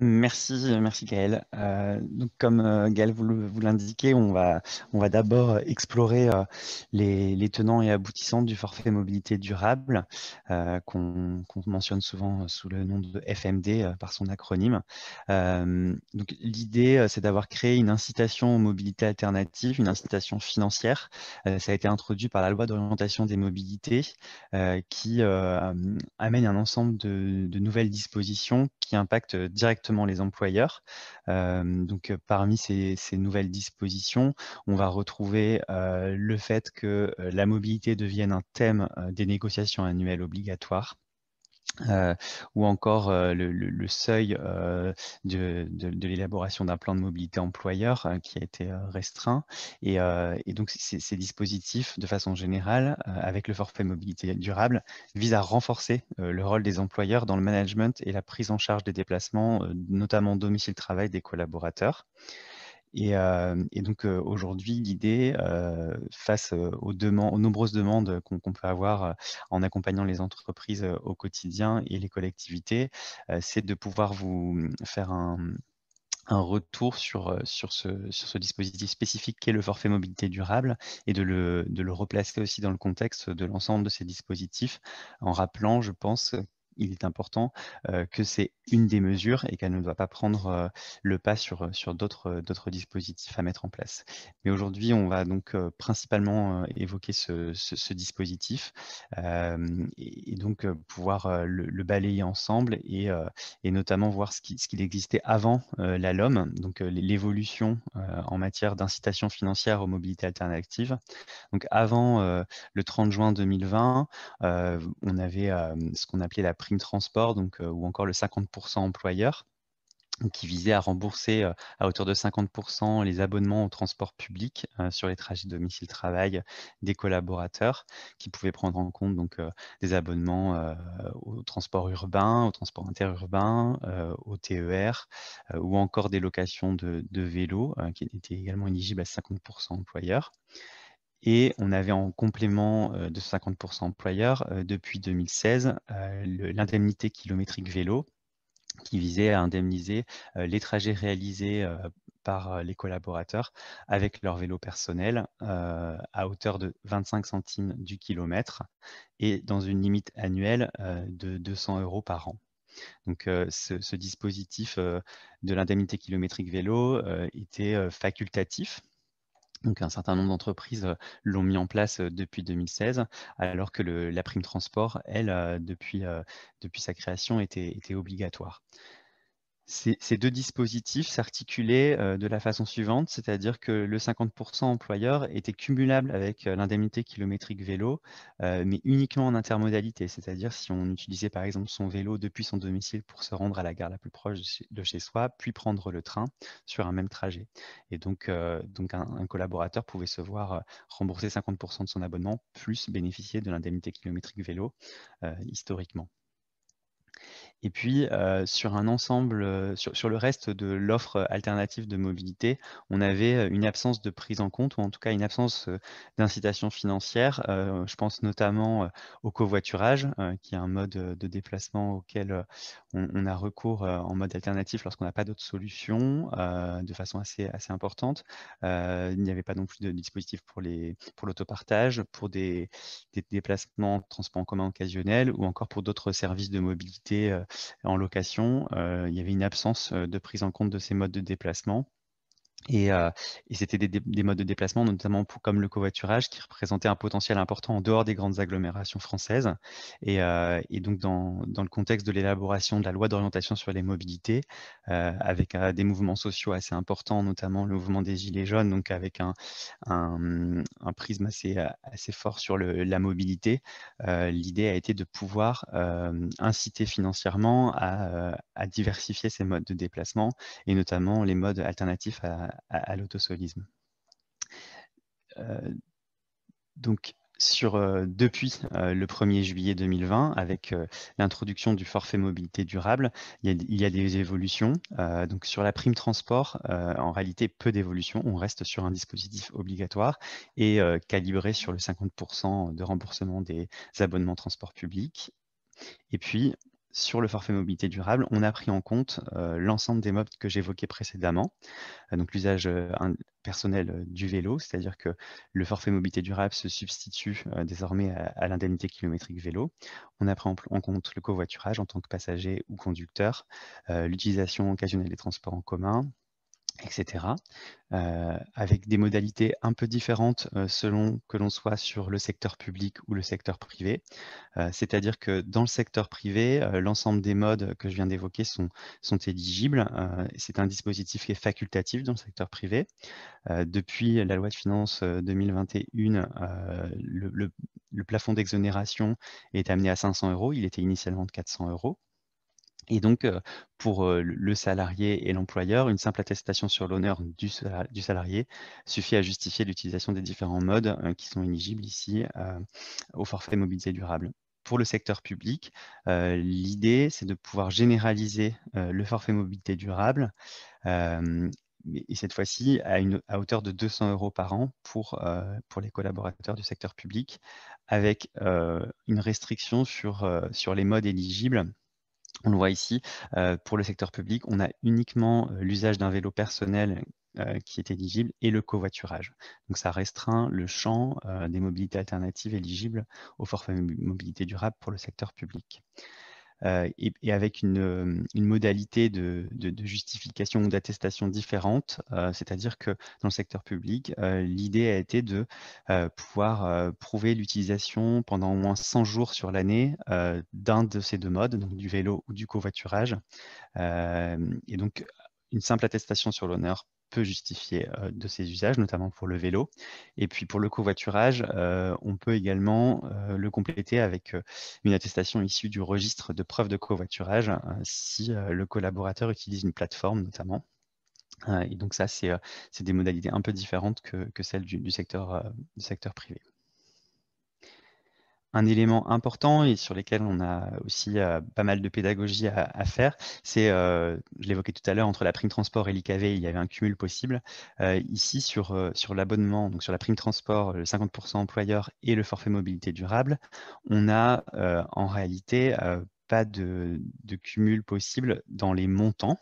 Merci Gaël. Donc comme Gaël vous l'indiquez, on va d'abord explorer les tenants et aboutissants du forfait mobilité durable qu'on mentionne souvent sous le nom de FMD par son acronyme. Donc l'idée, c'est d'avoir créé une incitation aux mobilités alternatives, une incitation financière. Ça a été introduit par la loi d'orientation des mobilités qui amène un ensemble de nouvelles dispositions qui impactent directement les employeurs. Parmi ces nouvelles dispositions, on va retrouver le fait que la mobilité devienne un thème des négociations annuelles obligatoires. Euh, ou encore le seuil de l'élaboration d'un plan de mobilité employeur qui a été restreint. Et donc, ces dispositifs, de façon générale, avec le forfait mobilité durable, visent à renforcer le rôle des employeurs dans le management et la prise en charge des déplacements, notamment domicile-travail des collaborateurs. Et donc aujourd'hui, l'idée, face aux nombreuses demandes qu'on peut avoir en accompagnant les entreprises au quotidien et les collectivités, c'est de pouvoir vous faire un retour sur ce dispositif spécifique qu'est le forfait mobilité durable et de le replacer aussi dans le contexte de l'ensemble de ces dispositifs en rappelant, je pense, il est important que c'est une des mesures et qu'elle ne doit pas prendre le pas sur d'autres dispositifs à mettre en place. Mais aujourd'hui, on va donc principalement évoquer ce dispositif et donc pouvoir le balayer ensemble et notamment voir ce qu'il existait avant la LOM, donc l'évolution en matière d'incitation financière aux mobilités alternatives. Donc avant le 30 juin 2020, on avait ce qu'on appelait la prime transport, donc, ou encore le 50% employeur, qui visait à rembourser à hauteur de 50% les abonnements au transport public sur les trajets domicile-travail des collaborateurs, qui pouvaient prendre en compte donc, des abonnements au transport urbain, au transport interurbain, au TER, ou encore des locations de vélos, qui étaient également éligibles à 50% employeurs. Et on avait en complément de 50% employeurs, depuis 2016, l'indemnité kilométrique vélo, qui visait à indemniser les trajets réalisés par les collaborateurs avec leur vélo personnel à hauteur de 25 centimes du kilomètre et dans une limite annuelle de 200 € par an. Donc, ce dispositif de l'indemnité kilométrique vélo était facultatif. Donc, un certain nombre d'entreprises l'ont mis en place depuis 2016, alors que la prime transport, elle, depuis sa création, était obligatoire. Ces deux dispositifs s'articulaient de la façon suivante, c'est-à-dire que le 50% employeur était cumulable avec l'indemnité kilométrique vélo, mais uniquement en intermodalité, c'est-à-dire si on utilisait par exemple son vélo depuis son domicile pour se rendre à la gare la plus proche de chez soi, puis prendre le train sur un même trajet. Et donc un collaborateur pouvait se voir rembourser 50% de son abonnement, plus bénéficier de l'indemnité kilométrique vélo historiquement. Et puis, sur un ensemble, sur le reste de l'offre alternative de mobilité, on avait une absence de prise en compte ou en tout cas une absence d'incitation financière. Je pense notamment au covoiturage, qui est un mode de déplacement auquel on a recours en mode alternatif lorsqu'on n'a pas d'autre solution, de façon assez importante. Il n'y avait pas non plus de dispositif pour l'autopartage, pour des déplacements en transport en commun occasionnels ou encore pour d'autres services de mobilité en location. Il y avait une absence de prise en compte de ces modes de déplacement. Et c'était des modes de déplacement, notamment comme le covoiturage, qui représentaient un potentiel important en dehors des grandes agglomérations françaises. Et donc, dans le contexte de l'élaboration de la loi d'orientation sur les mobilités, avec des mouvements sociaux assez importants, notamment le mouvement des Gilets jaunes, donc avec un prisme assez fort sur la mobilité, l'idée a été de pouvoir inciter financièrement à diversifier ces modes de déplacement et notamment les modes alternatifs à l'autosolisme. Euh, donc, depuis le 1er juillet 2020, avec l'introduction du forfait mobilité durable, il y a des évolutions. Donc, sur la prime transport, en réalité, peu d'évolutions. On reste sur un dispositif obligatoire et calibré sur le 50% de remboursement des abonnements transport public. Et puis, sur le forfait mobilité durable, on a pris en compte l'ensemble des modes que j'évoquais précédemment. Donc l'usage personnel du vélo, c'est-à-dire que le forfait mobilité durable se substitue désormais à l'indemnité kilométrique vélo. On a pris en compte le covoiturage en tant que passager ou conducteur, l'utilisation occasionnelle des transports en commun, etc. Avec des modalités un peu différentes selon que l'on soit sur le secteur public ou le secteur privé. C'est-à-dire que dans le secteur privé, l'ensemble des modes que je viens d'évoquer sont éligibles. C'est un dispositif qui est facultatif dans le secteur privé. Depuis la loi de finances 2021, le plafond d'exonération est amené à 500 €. Il était initialement de 400 €. Et donc, pour le salarié et l'employeur, une simple attestation sur l'honneur du salarié suffit à justifier l'utilisation des différents modes qui sont éligibles ici au forfait mobilité durable. Pour le secteur public, l'idée, c'est de pouvoir généraliser le forfait mobilité durable, et cette fois-ci à hauteur de 200 € par an pour les collaborateurs du secteur public, avec une restriction sur les modes éligibles. On le voit ici, pour le secteur public, on a uniquement l'usage d'un vélo personnel qui est éligible et le covoiturage. Donc ça restreint le champ des mobilités alternatives éligibles au forfait mobilité durable pour le secteur public. Et avec une modalité de justification ou d'attestation différente, c'est-à-dire que dans le secteur public, l'idée a été de pouvoir prouver l'utilisation pendant au moins 100 jours sur l'année d'un de ces deux modes, donc du vélo ou du covoiturage. Et donc, une simple attestation sur l'honneur peut justifier de ces usages, notamment pour le vélo. Et puis pour le covoiturage, on peut également le compléter avec une attestation issue du registre de preuve de covoiturage si le collaborateur utilise une plateforme notamment. Et donc ça, c'est des modalités un peu différentes que celles du secteur privé. Un élément important et sur lesquels on a aussi pas mal de pédagogie à faire, c'est, je l'évoquais tout à l'heure, entre la prime transport et l'IKV, il y avait un cumul possible. Ici, sur l'abonnement, donc sur la prime transport, le 50% employeur et le forfait mobilité durable, on a en réalité pas de cumul possible dans les montants.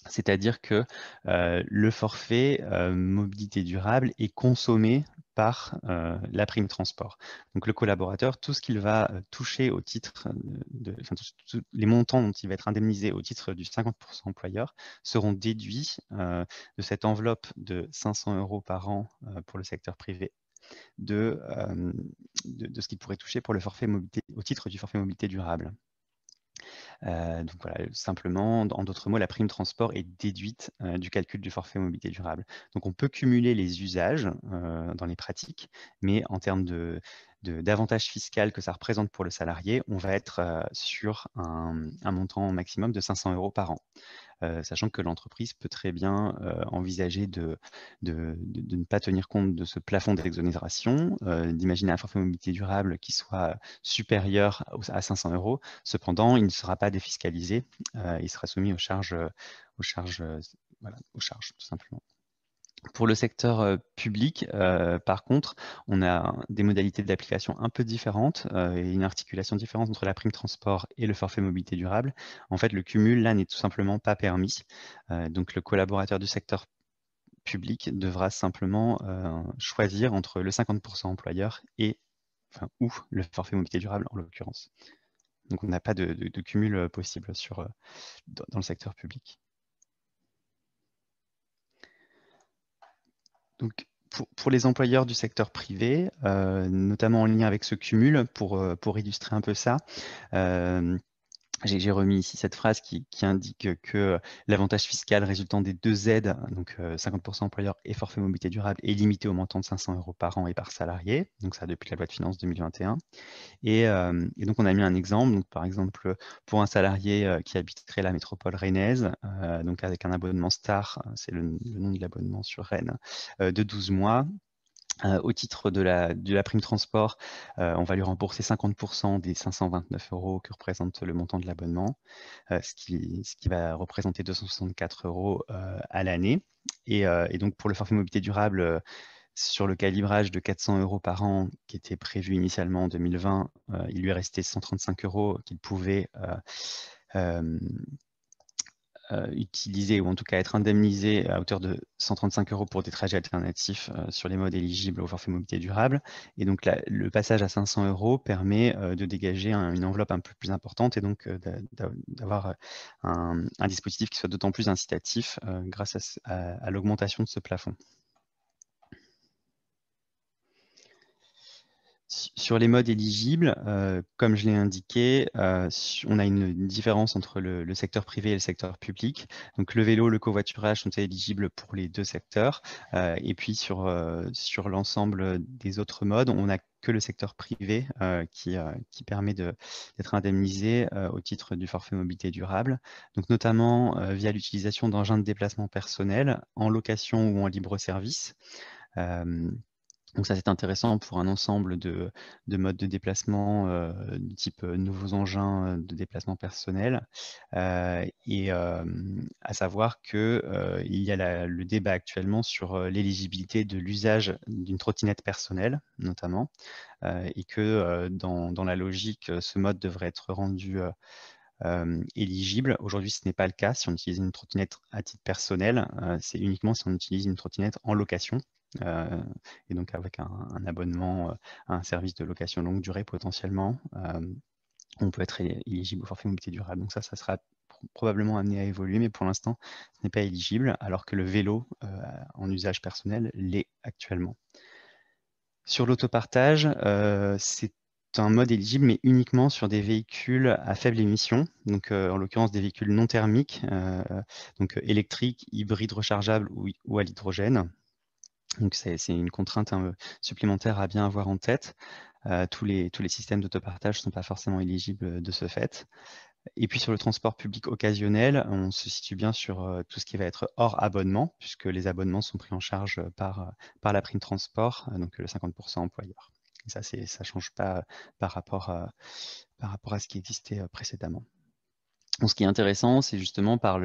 C'est-à-dire que le forfait mobilité durable est consommé par la prime transport. Donc le collaborateur, tout ce qu'il va toucher au titre tous les montants dont il va être indemnisé au titre du 50% employeur seront déduits de cette enveloppe de 500 € par an pour le secteur privé de ce qu'il pourrait toucher pour le forfait mobilité, au titre du forfait mobilité durable. Donc voilà, simplement, en d'autres mots, la prime transport est déduite du calcul du forfait mobilité durable. Donc on peut cumuler les usages dans les pratiques, mais en termes d'avantages fiscaux que ça représente pour le salarié, on va être sur un montant maximum de 500 € par an. Sachant que l'entreprise peut très bien envisager de ne pas tenir compte de ce plafond d'exonération, d'imaginer un forfait mobilité durable qui soit supérieur à 500 €. Cependant, il ne sera pas défiscalisé, il sera soumis aux charges, voilà, aux charges tout simplement. Pour le secteur public, par contre, on a des modalités d'application un peu différentes et une articulation différente entre la prime transport et le forfait mobilité durable. En fait, le cumul, là, n'est tout simplement pas permis. Donc, le collaborateur du secteur public devra simplement choisir entre le 50% employeur ou le forfait mobilité durable, en l'occurrence. Donc, on n'a pas de cumul possible dans le secteur public. Donc, pour les employeurs du secteur privé, notamment en lien avec ce cumul, pour illustrer un peu ça, j'ai remis ici cette phrase qui indique que l'avantage fiscal résultant des deux aides, donc 50% employeur et forfait mobilité durable, est limité au montant de 500 € par an et par salarié, donc ça depuis la loi de finances 2021. Et donc on a mis un exemple, donc par exemple pour un salarié qui habiterait la métropole rennaise, donc avec un abonnement Star, c'est le nom de l'abonnement sur Rennes, de 12 mois. Au titre de la prime transport, on va lui rembourser 50% des 529 € que représente le montant de l'abonnement, ce qui va représenter 264 € à l'année. Et donc pour le forfait mobilité durable, Sur le calibrage de 400 € par an qui était prévu initialement en 2020, il lui restait 135 € qu'il pouvait utiliser, ou en tout cas être indemnisé à hauteur de 135 € pour des trajets alternatifs sur les modes éligibles au forfait mobilité durable. Et donc le passage à 500 € permet de dégager une enveloppe un peu plus importante, et donc d'avoir un dispositif qui soit d'autant plus incitatif grâce à l'augmentation de ce plafond. Sur les modes éligibles, comme je l'ai indiqué, on a une différence entre le secteur privé et le secteur public. Donc le vélo, le covoiturage sont éligibles pour les deux secteurs. Et puis sur l'ensemble des autres modes, on n'a que le secteur privé qui permet d'être indemnisé au titre du forfait mobilité durable. Donc notamment via l'utilisation d'engins de déplacement personnel en location ou en libre service. Donc ça, c'est intéressant pour un ensemble de modes de déplacement du type nouveaux engins de déplacement personnel. Et à savoir qu'il y a le débat actuellement sur l'éligibilité de l'usage d'une trottinette personnelle, notamment, et que dans la logique, ce mode devrait être rendu éligible. Aujourd'hui, ce n'est pas le cas si on utilise une trottinette à titre personnel. C'est uniquement si on utilise une trottinette en location. Et donc avec un abonnement à un service de location longue durée potentiellement, on peut être éligible au forfait mobilité durable. Donc ça sera probablement amené à évoluer, mais pour l'instant, ce n'est pas éligible, alors que le vélo en usage personnel l'est actuellement. Sur l'autopartage, c'est un mode éligible, mais uniquement sur des véhicules à faible émission, donc en l'occurrence des véhicules non thermiques, donc électriques, hybrides rechargeables ou à l'hydrogène. Donc c'est une contrainte supplémentaire à bien avoir en tête. Tous les systèmes d'autopartage ne sont pas forcément éligibles de ce fait. Et puis sur le transport public occasionnel, on se situe bien sur tout ce qui va être hors abonnement, puisque les abonnements sont pris en charge par la prime transport, donc le 50% employeur. Et ça ne change pas par rapport à ce qui existait précédemment. Donc, ce qui est intéressant, c'est justement par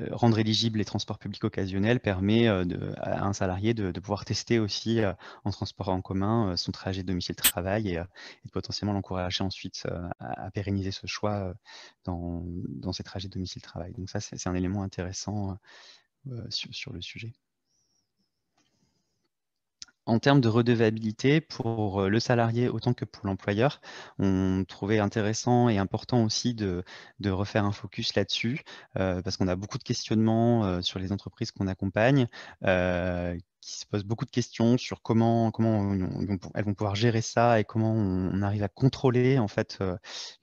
rendre éligibles les transports publics occasionnels permet à un salarié de pouvoir tester aussi en transport en commun son trajet domicile-travail et de potentiellement l'encourager ensuite à pérenniser ce choix dans ses trajets domicile-travail. Donc ça, c'est un élément intéressant sur le sujet. En termes de redevabilité, pour le salarié autant que pour l'employeur, on trouvait intéressant et important aussi de refaire un focus là-dessus, parce qu'on a beaucoup de questionnements sur les entreprises qu'on accompagne, qui se posent beaucoup de questions sur comment elles vont pouvoir gérer ça et comment on arrive à contrôler en fait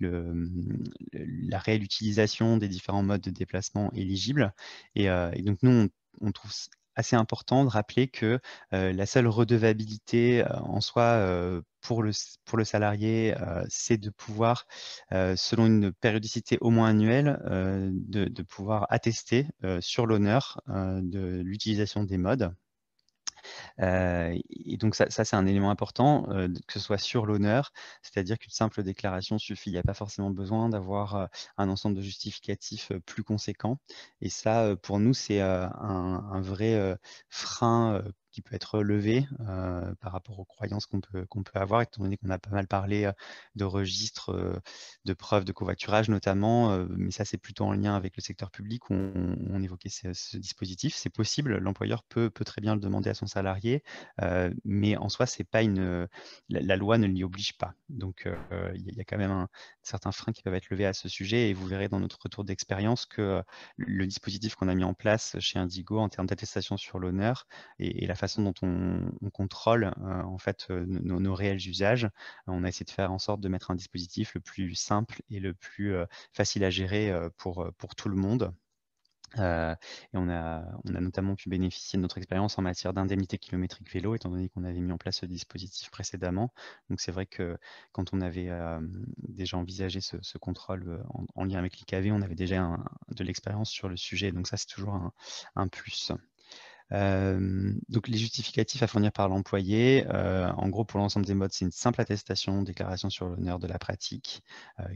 la réelle utilisation des différents modes de déplacement éligibles. Et donc nous, on trouve assez important de rappeler que la seule redevabilité en soi pour le salarié, c'est de pouvoir, selon une périodicité au moins annuelle, de pouvoir attester sur l'honneur de l'utilisation des modes. Et donc ça c'est un élément important, que ce soit sur l'honneur, c'est-à-dire qu'une simple déclaration suffit. Il n'y a pas forcément besoin d'avoir un ensemble de justificatifs plus conséquents. Et ça, pour nous, c'est un vrai frein qui peut être levé par rapport aux croyances qu'on peut avoir, étant donné qu'on a pas mal parlé de registres, de preuves de covoiturage notamment, mais ça c'est plutôt en lien avec le secteur public où on évoquait ce dispositif. C'est possible, l'employeur peut très bien le demander à son salarié, mais en soi, c'est pas la loi ne l'y oblige pas. Donc il y a quand même certains freins qui peuvent être levés à ce sujet, et vous verrez dans notre retour d'expérience que le dispositif qu'on a mis en place chez Indigo en termes d'attestation sur l'honneur et la façon dont on contrôle en fait nos réels usages, on a essayé de faire en sorte de mettre un dispositif le plus simple et le plus facile à gérer pour tout le monde. Et on a notamment pu bénéficier de notre expérience en matière d'indemnité kilométrique vélo, étant donné qu'on avait mis en place ce dispositif précédemment. Donc c'est vrai que quand on avait déjà envisagé ce contrôle en lien avec l'IKV, on avait déjà de l'expérience sur le sujet. Donc ça, c'est toujours un plus. Donc les justificatifs à fournir par l'employé, en gros pour l'ensemble des modes, c'est une simple attestation, déclaration sur l'honneur de la pratique,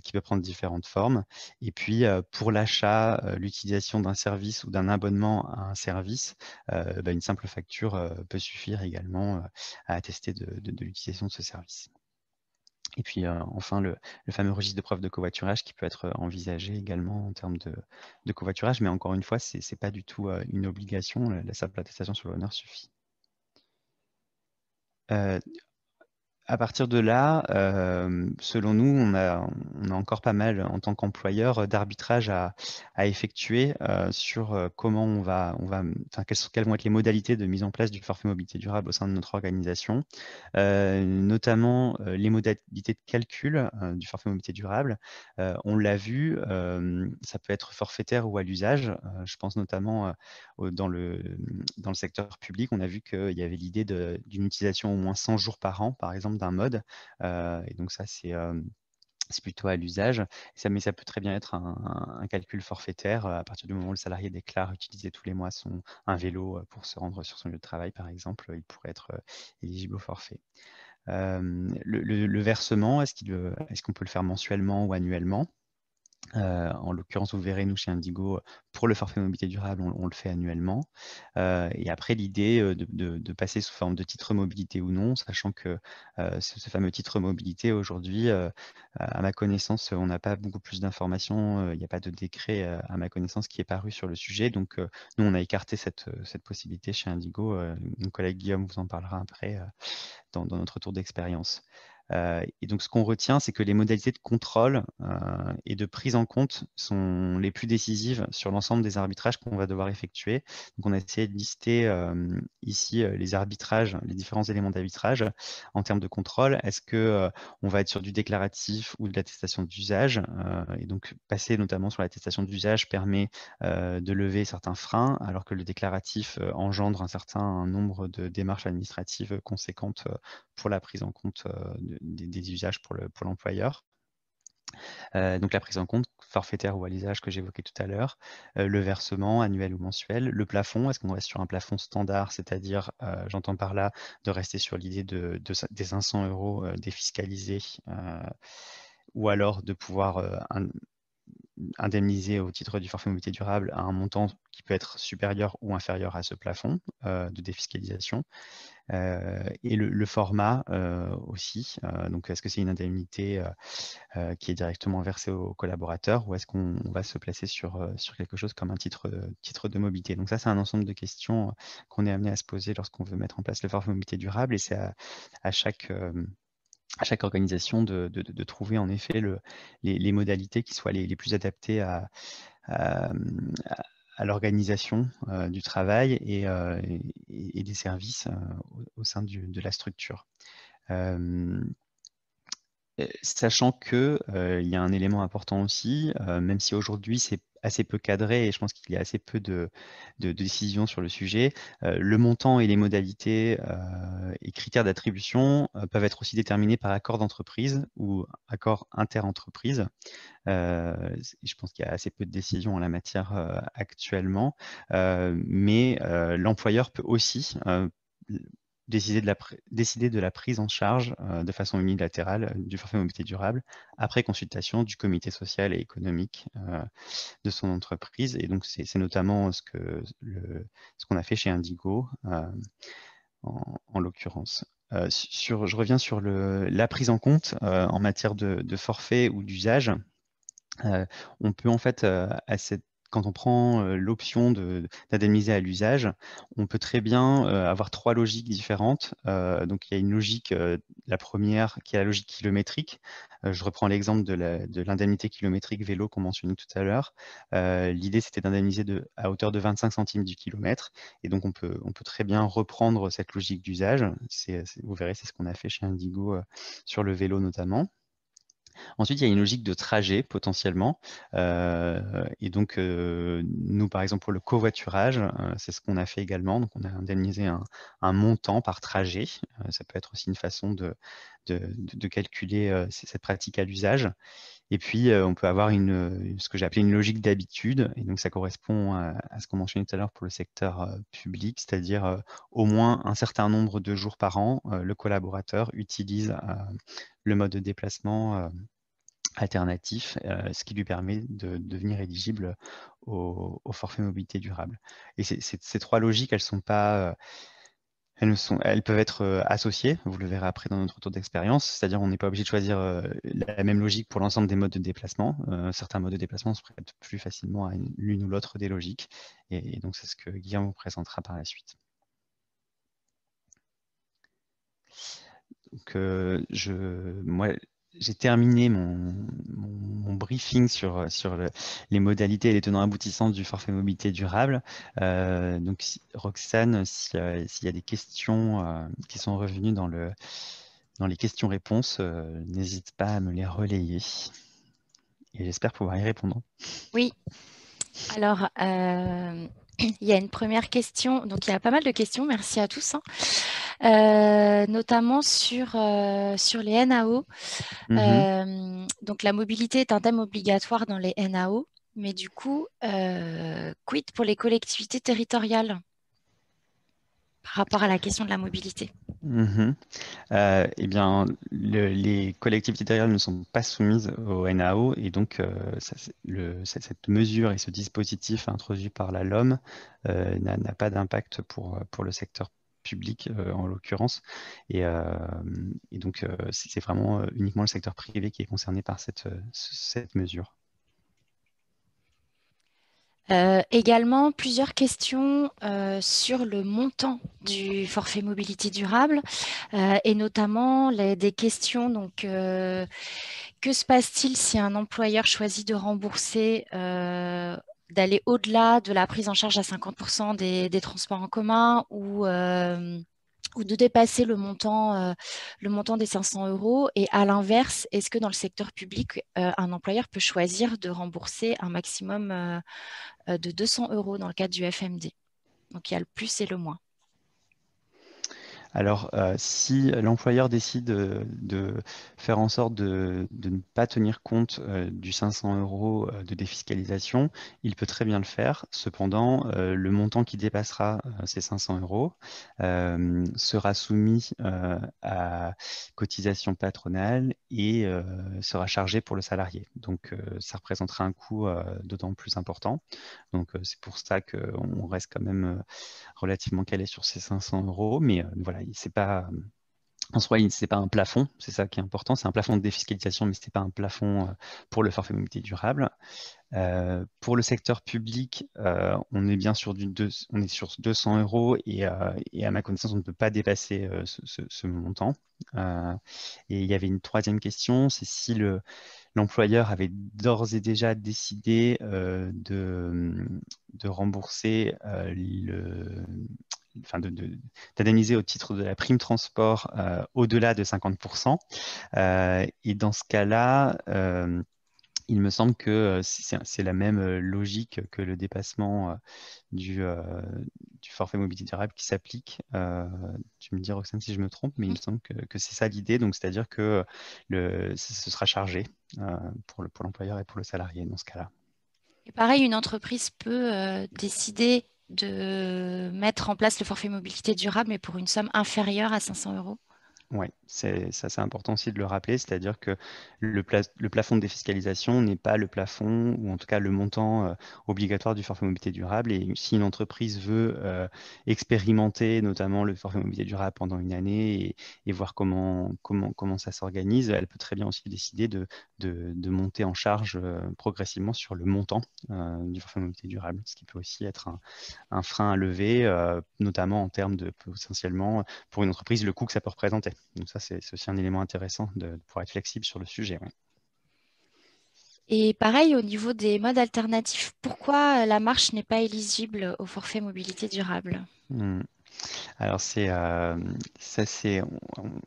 qui peut prendre différentes formes. Et puis pour l'achat, l'utilisation d'un service ou d'un abonnement à un service, une simple facture peut suffire également à attester de l'utilisation de ce service. Et puis enfin, le fameux registre de preuves de covoiturage qui peut être envisagé également en termes de covoiturage, mais encore une fois, ce n'est pas du tout une obligation, la simple attestation sur l'honneur suffit. À partir de là, selon nous, on a encore pas mal en tant qu'employeur d'arbitrage à effectuer sur comment quelles vont être les modalités de mise en place du forfait mobilité durable au sein de notre organisation, notamment les modalités de calcul du forfait mobilité durable. On l'a vu, ça peut être forfaitaire ou à l'usage. Je pense notamment dans le secteur public, on a vu qu'il y avait l'idée d'une utilisation au moins 100 jours par an, par exemple, d'un mode. Et donc ça, c'est plutôt à l'usage. Mais ça peut très bien être un calcul forfaitaire à partir du moment où le salarié déclare utiliser tous les mois un vélo pour se rendre sur son lieu de travail, par exemple, il pourrait être éligible au forfait. Le versement, est-ce qu'on peut le faire mensuellement ou annuellement? En l'occurrence, vous verrez, nous, chez Indigo, pour le forfait mobilité durable, on le fait annuellement. Et après, l'idée de passer sous forme de titre mobilité ou non, sachant que ce fameux titre mobilité, aujourd'hui, à ma connaissance, on n'a pas beaucoup plus d'informations. Il n'y a pas de décret, à ma connaissance, qui est paru sur le sujet. Donc, nous, on a écarté cette possibilité chez Indigo. Mon collègue Guillaume vous en parlera après dans notre tour d'expérience. Et donc, ce qu'on retient, c'est que les modalités de contrôle et de prise en compte sont les plus décisives sur l'ensemble des arbitrages qu'on va devoir effectuer. Donc, on a essayé de lister ici les arbitrages, les différents éléments d'arbitrage en termes de contrôle. Est-ce que on va être sur du déclaratif ou de l'attestation d'usage? Et donc, passer notamment sur l'attestation d'usage permet de lever certains freins, alors que le déclaratif engendre un certain nombre de démarches administratives conséquentes pour la prise en compte des usages pour l'employeur. Donc la prise en compte forfaitaire ou à l'usage que j'évoquais tout à l'heure, le versement annuel ou mensuel, le plafond, est-ce qu'on reste sur un plafond standard, c'est-à-dire, j'entends par là, de rester sur l'idée des 500 € défiscalisés, ou alors de pouvoir indemniser au titre du forfait mobilité durable à un montant qui peut être supérieur ou inférieur à ce plafond de défiscalisation. Et le format aussi. Donc, est-ce que c'est une indemnité qui est directement versée aux collaborateurs ou est-ce qu'on va se placer sur quelque chose comme un titre de mobilité? Donc ça, c'est un ensemble de questions qu'on est amené à se poser lorsqu'on veut mettre en place le forfait mobilité durable et c'est à chaque organisation de trouver en effet les modalités qui soient les plus adaptées à, à l'organisation du travail et des services au sein de la structure. Sachant que il y a un élément important aussi, même si aujourd'hui c'est assez peu cadré et je pense qu'il y a assez peu de décisions sur le sujet, le montant et les modalités et critères d'attribution peuvent être aussi déterminés par accord d'entreprise ou accord inter-entreprise. Je pense qu'il y a assez peu de décisions en la matière actuellement, mais l'employeur peut aussi décider de la prise en charge de façon unilatérale du forfait mobilité durable après consultation du comité social et économique de son entreprise. Et donc, c'est notamment ce qu'on a fait chez Indigo en l'occurrence. Je reviens sur la prise en compte en matière de forfait ou d'usage. On peut en fait, quand on prend l'option d'indemniser à l'usage, on peut très bien avoir trois logiques différentes. Donc, il y a une logique, la première, qui est la logique kilométrique. Je reprends l'exemple de l'indemnité kilométrique vélo qu'on mentionnait tout à l'heure. L'idée, c'était d'indemniser à hauteur de 25 centimes du kilomètre. Et donc, on peut très bien reprendre cette logique d'usage. Vous verrez, c'est ce qu'on a fait chez Indigo sur le vélo notamment. Ensuite, il y a une logique de trajet potentiellement. Et donc, nous, par exemple, pour le covoiturage, c'est ce qu'on a fait également. Donc, on a indemnisé un montant par trajet. Ça peut être aussi une façon de calculer cette pratique à l'usage. Et puis, on peut avoir ce que j'ai appelé une logique d'habitude. Et donc, ça correspond à ce qu'on mentionnait tout à l'heure pour le secteur public, c'est-à-dire au moins un certain nombre de jours par an, le collaborateur utilise le mode de déplacement alternatif, ce qui lui permet de devenir éligible au forfait mobilité durable. Et ces trois logiques, elles sont pas, elles peuvent être associées, vous le verrez après dans notre retour d'expérience, c'est-à-dire on n'est pas obligé de choisir la même logique pour l'ensemble des modes de déplacement. Certains modes de déplacement se prêtent plus facilement à l'une ou l'autre des logiques, et donc c'est ce que Guillaume vous présentera par la suite. Donc, moi, j'ai terminé mon briefing sur les modalités et les tenants aboutissants du forfait mobilité durable. Donc, Roxane, s'il y a des questions qui sont revenues dans les questions-réponses, n'hésite pas à me les relayer. Et j'espère pouvoir y répondre. Oui, alors il y a une première question. Donc, il y a pas mal de questions. Merci à tous, hein. Notamment sur les NAO. Mhm. Donc, la mobilité est un thème obligatoire dans les NAO. Mais du coup, quid pour les collectivités territoriales par rapport à la question de la mobilité? Mhm. Eh bien, les collectivités territoriales ne sont pas soumises au NAO et donc cette mesure et ce dispositif introduit par la LOM n'a pas d'impact pour le secteur public en l'occurrence. Et donc, c'est vraiment uniquement le secteur privé qui est concerné par cette mesure. Également, plusieurs questions sur le montant du forfait mobilité durable et notamment des questions. Donc, que se passe-t-il si un employeur choisit de rembourser, d'aller au-delà de la prise en charge à 50% des transports en commun ou de dépasser le montant des 500 euros. Et à l'inverse, est-ce que dans le secteur public, un employeur peut choisir de rembourser un maximum de 200 euros dans le cadre du FMD? Donc, il y a le plus et le moins. Alors, si l'employeur décide de faire en sorte de ne pas tenir compte du 500 euros de défiscalisation, il peut très bien le faire. Cependant, le montant qui dépassera ces 500 euros sera soumis à cotisation patronale et sera chargé pour le salarié. Donc, ça représentera un coût d'autant plus important. Donc, c'est pour ça qu'on reste quand même relativement calé sur ces 500 euros, mais voilà, c'est pas en soi, c'est pas un plafond, c'est ça qui est important. C'est un plafond de défiscalisation, mais ce n'est pas un plafond pour le forfait mobilité durable. Pour le secteur public, on est bien sur on est sur 200 euros et à ma connaissance, on ne peut pas dépasser ce montant. Et il y avait une troisième question, c'est si l'employeur avait d'ores et déjà décidé de rembourser enfin d'indemniser au titre de la prime transport au-delà de 50%. Et dans ce cas-là, il me semble que c'est la même logique que le dépassement du forfait mobilité durable qui s'applique. Tu me dis, Roxane, si je me trompe, mais il me semble que c'est ça l'idée. Donc, c'est-à-dire que ce sera chargé pour l'employeur et pour le salarié dans ce cas-là. Et pareil, une entreprise peut décider de mettre en place le forfait mobilité durable, mais pour une somme inférieure à 500 euros. Oui, c'est important aussi de le rappeler, c'est-à-dire que le plafond de défiscalisation n'est pas le plafond, ou en tout cas le montant obligatoire du forfait mobilité durable. Et si une entreprise veut expérimenter notamment le forfait mobilité durable pendant une année et voir comment ça s'organise, elle peut très bien aussi décider de monter en charge progressivement sur le montant du forfait mobilité durable, ce qui peut aussi être un frein à lever, notamment en termes de potentiellement pour une entreprise le coût que ça peut représenter. Donc ça, c'est aussi un élément intéressant de pouvoir être flexible sur le sujet. Ouais. Et pareil, au niveau des modes alternatifs, pourquoi la marche n'est pas éligible au forfait mobilité durable? Hmm. Alors ça c'est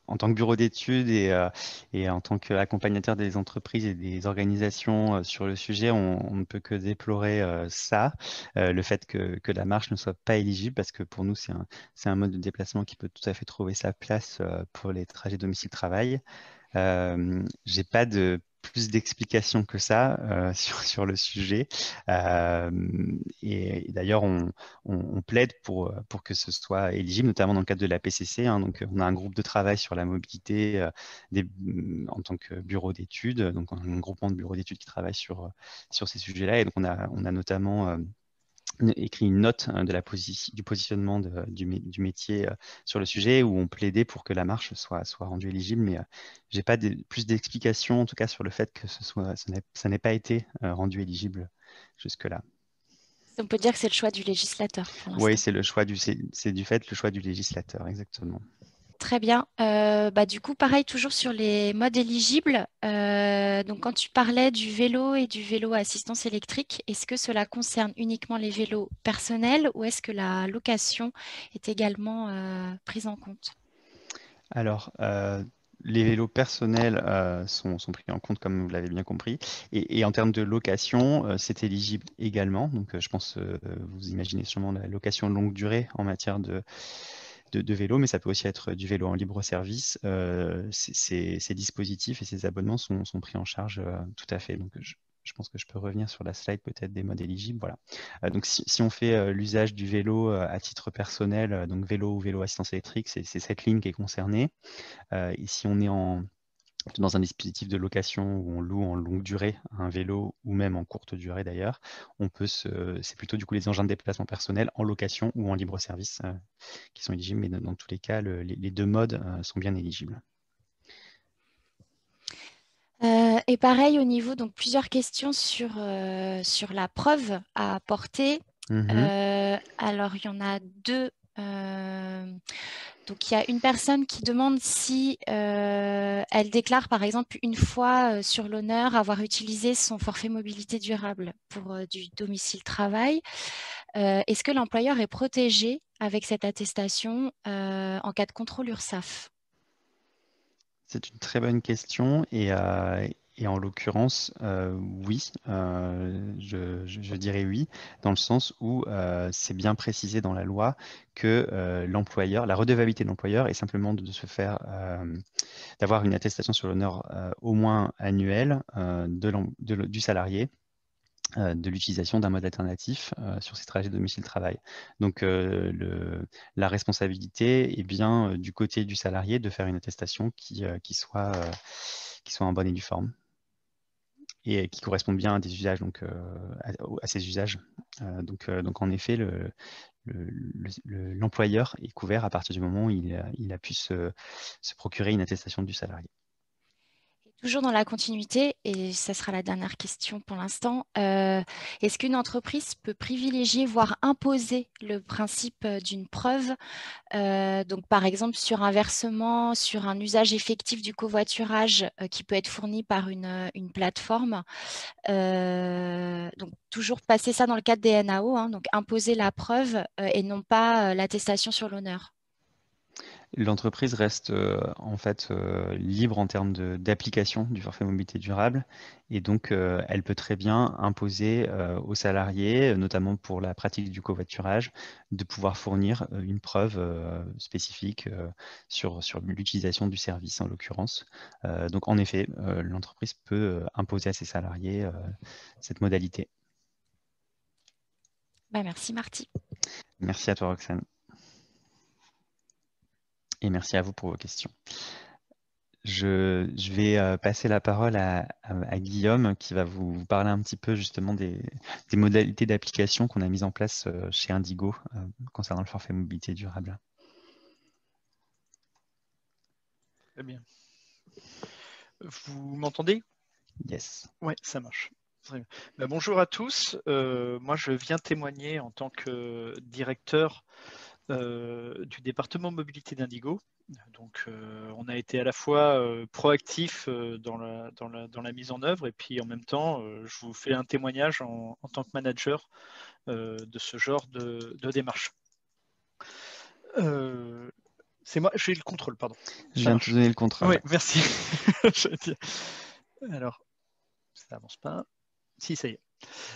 en tant que bureau d'études et en tant qu'accompagnateur des entreprises et des organisations sur le sujet, on ne peut que déplorer ça, le fait que la marche ne soit pas éligible parce que pour nous c'est un mode de déplacement qui peut tout à fait trouver sa place pour les trajets domicile-travail. J'ai pas de plus d'explications que ça sur le sujet. Euh, et d'ailleurs, on plaide pour que ce soit éligible, notamment dans le cadre de la PCC. Hein. Donc, on a un groupe de travail sur la mobilité en tant que bureau d'études, donc un groupement de bureaux d'études qui travaille sur ces sujets-là. Et donc, on a notamment écrit une note du positionnement du métier sur le sujet où on plaidait pour que la marche soit rendue éligible, mais j'ai pas plus d'explications en tout cas sur le fait que ça n'ait pas été rendu éligible jusque-là. On peut dire que c'est le choix du législateur pour Oui, l'instant. c'est du fait le choix du législateur, exactement. Très bien. Du coup, pareil, toujours sur les modes éligibles. Donc, quand tu parlais du vélo et du vélo à assistance électrique, est-ce que cela concerne uniquement les vélos personnels ou est-ce que la location est également prise en compte? Alors, les vélos personnels sont pris en compte, comme vous l'avez bien compris. Et en termes de location, c'est éligible également. Donc, je pense, vous imaginez sûrement la location longue durée en matière de vélo, mais ça peut aussi être du vélo en libre service. Ces dispositifs et ces abonnements sont pris en charge tout à fait. Donc, je pense que je peux revenir sur la slide peut-être des modes éligibles. Voilà. Donc, si on fait l'usage du vélo à titre personnel, donc vélo ou vélo assistance électrique, c'est cette ligne qui est concernée. Et si on est dans un dispositif de location où on loue en longue durée un vélo ou même en courte durée d'ailleurs, c'est plutôt du coup les engins de déplacement personnel en location ou en libre service qui sont éligibles, mais dans tous les cas, les deux modes sont bien éligibles. Et pareil, au niveau, donc plusieurs questions sur la preuve à apporter. Mhm. Alors, il y en a deux. Donc, il y a une personne qui demande si elle déclare, par exemple, une fois sur l'honneur avoir utilisé son forfait mobilité durable pour du domicile-travail. Est-ce que l'employeur est protégé avec cette attestation en cas de contrôle URSSAF? C'est une très bonne question et en l'occurrence, oui, je dirais oui, dans le sens où c'est bien précisé dans la loi que l'employeur, la redevabilité de l'employeur est simplement de se faire, d'avoir une attestation sur l'honneur au moins annuelle du salarié de l'utilisation d'un mode alternatif sur ces trajets domicile-travail. Donc, la responsabilité est bien du côté du salarié de faire une attestation qui soit en bonne et due forme et qui corresponde bien à des usages, donc à ces usages. Donc, en effet, l'employeur est couvert à partir du moment où il a pu se procurer une attestation du salarié. Toujours dans la continuité, et ça sera la dernière question pour l'instant, est-ce qu'une entreprise peut privilégier, voire imposer le principe d'une preuve, donc par exemple sur un versement, sur un usage effectif du covoiturage qui peut être fourni par une plateforme, donc toujours passer ça dans le cadre des NAO, hein, donc imposer la preuve et non pas l'attestation sur l'honneur. L'entreprise reste en fait libre en termes d'application du forfait mobilité durable et donc elle peut très bien imposer aux salariés, notamment pour la pratique du covoiturage, de pouvoir fournir une preuve spécifique sur l'utilisation du service en l'occurrence. Donc en effet, l'entreprise peut imposer à ses salariés cette modalité. Merci Marty. Merci à toi Roxane et merci à vous pour vos questions. Je vais passer la parole à Guillaume qui va vous parler un petit peu justement des modalités d'application qu'on a mises en place chez Indigo concernant le forfait mobilité durable. Très bien. Vous m'entendez? Yes. Oui, ça marche. Très bien. Bonjour à tous. Moi, je viens témoigner en tant que directeur du département mobilité d'Indigo. Donc, on a été à la fois proactif dans la mise en œuvre et puis en même temps, je vous fais un témoignage en tant que manager de ce genre de démarche. C'est moi, j'ai le contrôle, pardon. Je viens de te donner le contrôle. Oui, merci. Alors, ça avance pas. Si, ça y est.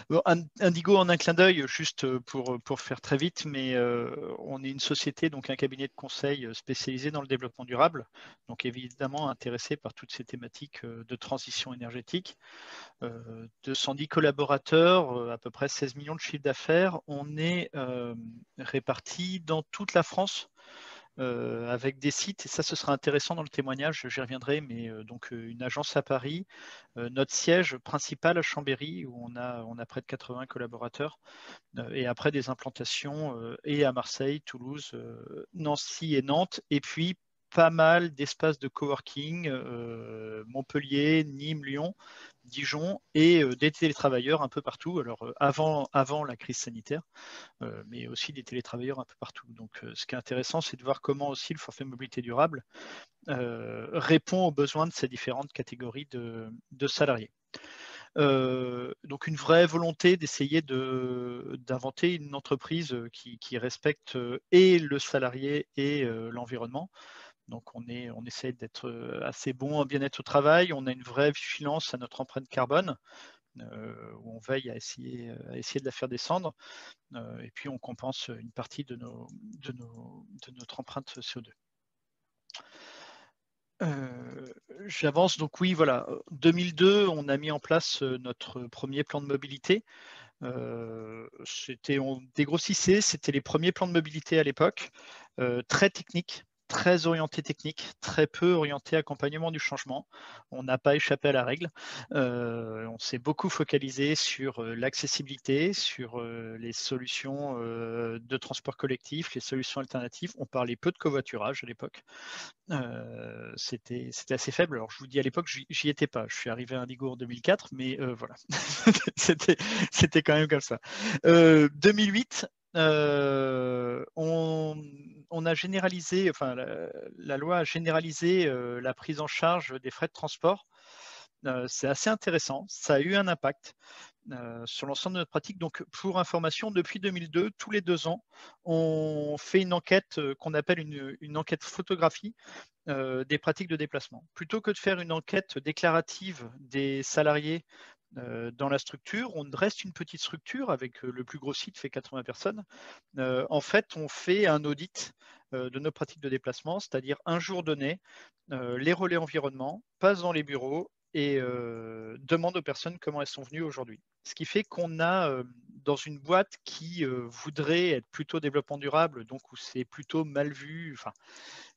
Bon, Indigo en un clin d'œil, juste pour faire très vite, mais on est une société, donc un cabinet de conseil spécialisé dans le développement durable, donc évidemment intéressé par toutes ces thématiques de transition énergétique. 210 collaborateurs, à peu près 16 millions de chiffres d'affaires. On est répartis dans toute la France. Avec des sites, et ça ce sera intéressant dans le témoignage, j'y reviendrai, mais donc une agence à Paris, notre siège principal à Chambéry où on a près de 80 collaborateurs, et après des implantations et à Marseille, Toulouse, Nancy et Nantes, et puis pas mal d'espaces de coworking, Montpellier, Nîmes, Lyon, Dijon, et des télétravailleurs un peu partout. Alors avant la crise sanitaire, mais aussi des télétravailleurs un peu partout. Donc ce qui est intéressant, c'est de voir comment aussi le forfait mobilité durable répond aux besoins de ces différentes catégories de salariés. Donc une vraie volonté d'essayer d'inventer une entreprise qui respecte et le salarié et l'environnement. Donc on essaie d'être assez bon en bien-être au travail, on a une vraie vigilance à notre empreinte carbone, où on veille à essayer de la faire descendre, et puis on compense une partie de notre empreinte CO2. J'avance, donc oui, voilà. 2002, on a mis en place notre premier plan de mobilité. On dégrossissait, c'était les premiers plans de mobilité à l'époque, très techniques, très orientés techniques, très peu orientés accompagnement du changement. On n'a pas échappé à la règle. On s'est beaucoup focalisé sur l'accessibilité, sur les solutions de transport collectif, les solutions alternatives. On parlait peu de covoiturage à l'époque. C'était assez faible. Alors je vous dis, à l'époque, j'y étais pas. Je suis arrivé à Indigo en 2004, mais voilà, c'était quand même comme ça. 2008, on a généralisé, enfin la loi a généralisé la prise en charge des frais de transport. C'est assez intéressant. Ça a eu un impact sur l'ensemble de notre pratique. Donc, pour information, depuis 2002, tous les 2 ans, on fait une enquête qu'on appelle une enquête photographie des pratiques de déplacement. Plutôt que de faire une enquête déclarative des salariés dans la structure, on reste une petite structure avec le plus gros site fait 80 personnes. En fait, on fait un audit de nos pratiques de déplacement, c'est-à-dire un jour donné, les relais environnement passent dans les bureaux et demandent aux personnes comment elles sont venues aujourd'hui. Ce qui fait qu'on a, dans une boîte qui voudrait être plutôt développement durable, donc où c'est plutôt mal vu, enfin,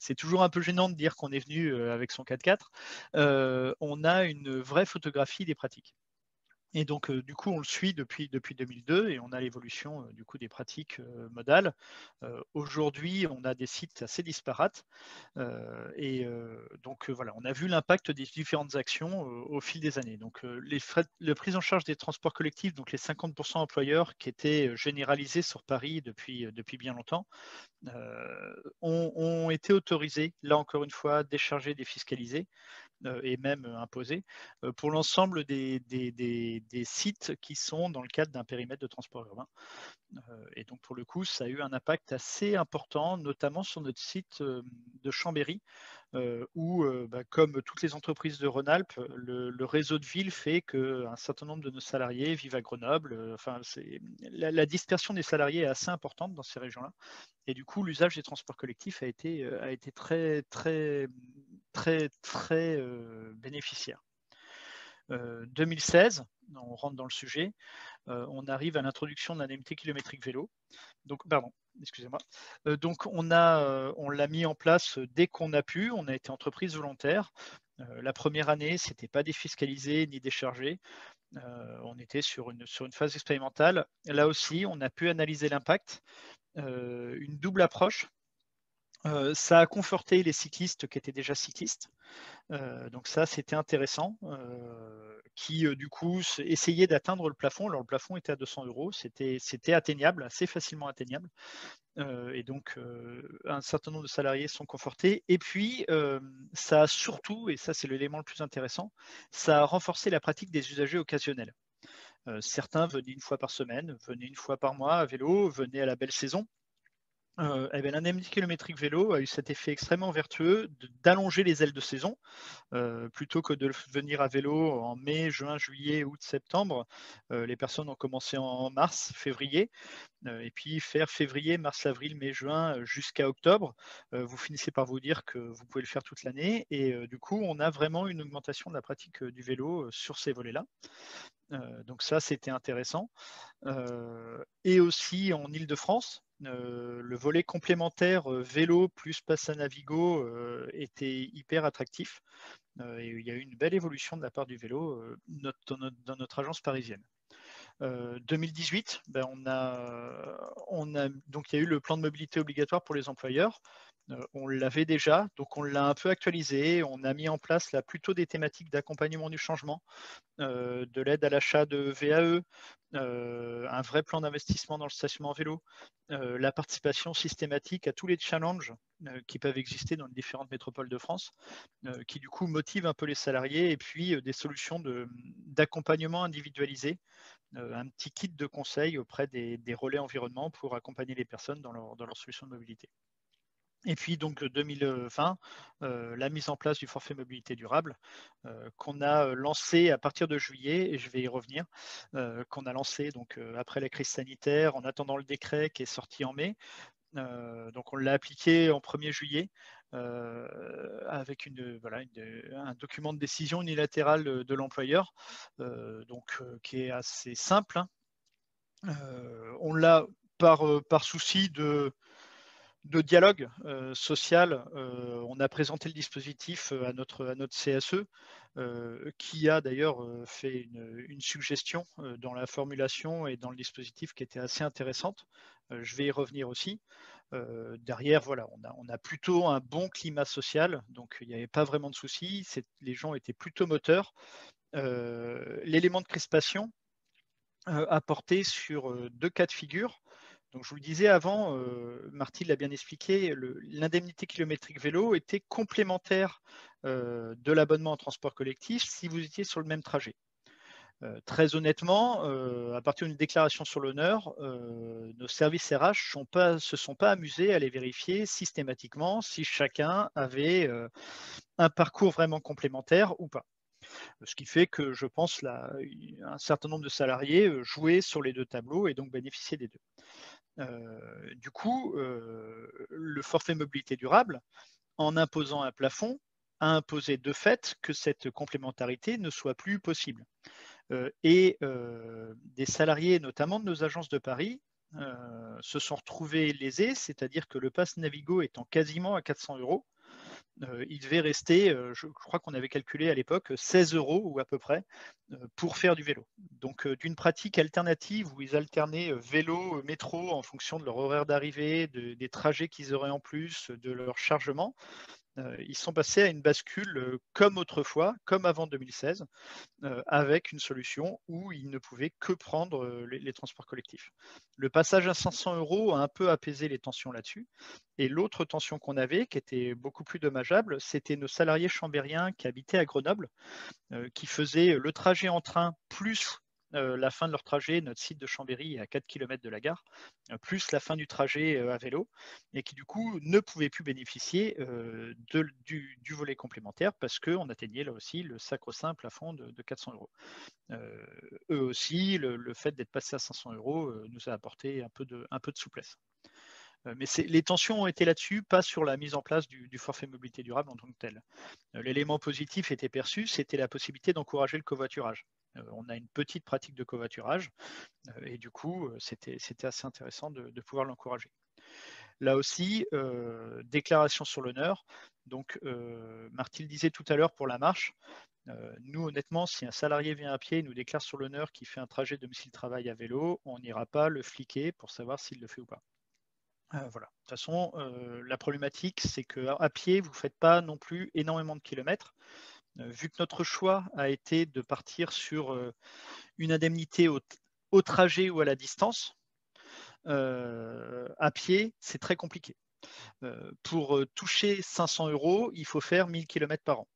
c'est toujours un peu gênant de dire qu'on est venu avec son 4x4, on a une vraie photographie des pratiques. Et donc, du coup, on le suit depuis 2002 et on a l'évolution du coup des pratiques modales. Aujourd'hui, on a des sites assez disparates. Et donc, voilà, on a vu l'impact des différentes actions au fil des années. Donc, les frais, la prise en charge des transports collectifs, donc les 50% employeurs qui étaient généralisés sur Paris depuis bien longtemps, ont été autorisés, là encore une fois, déchargés, défiscalisés, et même imposés pour l'ensemble des sites qui sont dans le cadre d'un périmètre de transport urbain. Et donc pour le coup, ça a eu un impact assez important, notamment sur notre site de Chambéry, où, comme toutes les entreprises de Rhône-Alpes, le réseau de ville fait qu'un certain nombre de nos salariés vivent à Grenoble. Enfin, la dispersion des salariés est assez importante dans ces régions-là. Et du coup, l'usage des transports collectifs a été très, très, très, très bénéficiaire. 2016, on rentre dans le sujet, on arrive à l'introduction de l'indemnité kilométrique vélo. Donc, pardon, excusez-moi. Donc, on l'a mis en place dès qu'on a pu. On a été entreprise volontaire. La première année, ce n'était pas défiscalisé ni déchargé. On était sur une phase expérimentale. Là aussi, on a pu analyser l'impact. Une double approche. Ça a conforté les cyclistes qui étaient déjà cyclistes. Donc ça, c'était intéressant, qui du coup essayaient d'atteindre le plafond. Alors le plafond était à 200 €, c'était atteignable, assez facilement atteignable. Et donc un certain nombre de salariés sont confortés. Et puis ça a surtout, et ça c'est l'élément le plus intéressant, ça a renforcé la pratique des usagers occasionnels. Certains venaient une fois par semaine, venaient une fois par mois à vélo, venaient à la belle saison. L'indemnité kilométrique vélo a eu cet effet extrêmement vertueux d'allonger les ailes de saison. Plutôt que de venir à vélo en mai, juin, juillet, août, septembre, les personnes ont commencé en mars, février, et puis faire février, mars, avril, mai, juin jusqu'à octobre. Vous finissez par vous dire que vous pouvez le faire toute l'année, et du coup, on a vraiment une augmentation de la pratique du vélo sur ces volets-là. Donc ça, c'était intéressant. Et aussi en Île-de-France, le volet complémentaire vélo plus passe à Navigo était hyper attractif. Et il y a eu une belle évolution de la part du vélo dans notre agence parisienne. 2018, donc il y a eu le plan de mobilité obligatoire pour les employeurs. On l'avait déjà, donc on l'a un peu actualisé. On a mis en place là plutôt des thématiques d'accompagnement du changement, de l'aide à l'achat de VAE, un vrai plan d'investissement dans le stationnement vélo, la participation systématique à tous les challenges qui peuvent exister dans les différentes métropoles de France, qui du coup motivent un peu les salariés, et puis des solutions d'accompagnement individualisé, un petit kit de conseils auprès des relais environnement pour accompagner les personnes dans leur solution de mobilité. Et puis donc 2020, la mise en place du forfait mobilité durable qu'on a lancé à partir de juillet, et je vais y revenir, qu'on a lancé donc après la crise sanitaire, en attendant le décret qui est sorti en mai. Donc on l'a appliqué en 1er juillet avec un document de décision unilatérale de l'employeur, qui est assez simple, hein. On l'a par souci de dialogue social, on a présenté le dispositif à notre CSE, qui a d'ailleurs fait une suggestion dans la formulation et dans le dispositif qui était assez intéressante. Je vais y revenir aussi. Derrière, voilà, on a plutôt un bon climat social, donc il n'y avait pas vraiment de soucis. Les gens étaient plutôt moteurs. L'élément de crispation a porté sur 2 cas de figure. Donc, je vous le disais avant, Marty l'a bien expliqué, l'indemnité kilométrique vélo était complémentaire de l'abonnement en transport collectif si vous étiez sur le même trajet. Très honnêtement, à partir d'une déclaration sur l'honneur, nos services RH se sont pas amusés à les vérifier systématiquement si chacun avait un parcours vraiment complémentaire ou pas. Ce qui fait que je pense un certain nombre de salariés jouaient sur les 2 tableaux et donc bénéficiaient des 2. Du coup, le forfait mobilité durable, en imposant un plafond, a imposé de fait que cette complémentarité ne soit plus possible. Des salariés, notamment de nos agences de Paris, se sont retrouvés lésés, c'est-à-dire que le pass Navigo étant quasiment à 400 €, il devait rester, je crois qu'on avait calculé à l'époque, 16 € ou à peu près, pour faire du vélo. Donc d'une pratique alternative où ils alternaient vélo, métro en fonction de leur horaire d'arrivée, des trajets qu'ils auraient en plus, de leur chargement, ils sont passés à une bascule comme autrefois, comme avant 2016, avec une solution où ils ne pouvaient que prendre les transports collectifs. Le passage à 500 € a un peu apaisé les tensions là-dessus. Et l'autre tension qu'on avait, qui était beaucoup plus dommageable, c'était nos salariés chambériens qui habitaient à Grenoble, qui faisaient le trajet en train plus la fin de leur trajet, notre site de Chambéry est à 4 km de la gare, plus la fin du trajet à vélo, et qui du coup ne pouvaient plus bénéficier du volet complémentaire parce qu'on atteignait là aussi le sacro-saint plafond de 400 €. Eux aussi, le fait d'être passé à 500 € nous a apporté un peu de souplesse. Mais les tensions ont été là-dessus, pas sur la mise en place du forfait mobilité durable en tant que tel. L'élément positif était perçu, c'était la possibilité d'encourager le covoiturage. On a une petite pratique de covoiturage et du coup, c'était assez intéressant de pouvoir l'encourager. Là aussi, déclaration sur l'honneur. Donc, Marty le disait tout à l'heure pour la marche. Nous, honnêtement, si un salarié vient à pied et nous déclare sur l'honneur qu'il fait un trajet domicile-travail à vélo, on n'ira pas le fliquer pour savoir s'il le fait ou pas. Voilà. De toute façon, la problématique, c'est qu'à pied, vous ne faites pas non plus énormément de kilomètres. Vu que notre choix a été de partir sur une indemnité au trajet ou à la distance, à pied, c'est très compliqué. Pour toucher 500 €, il faut faire 1000 km par an.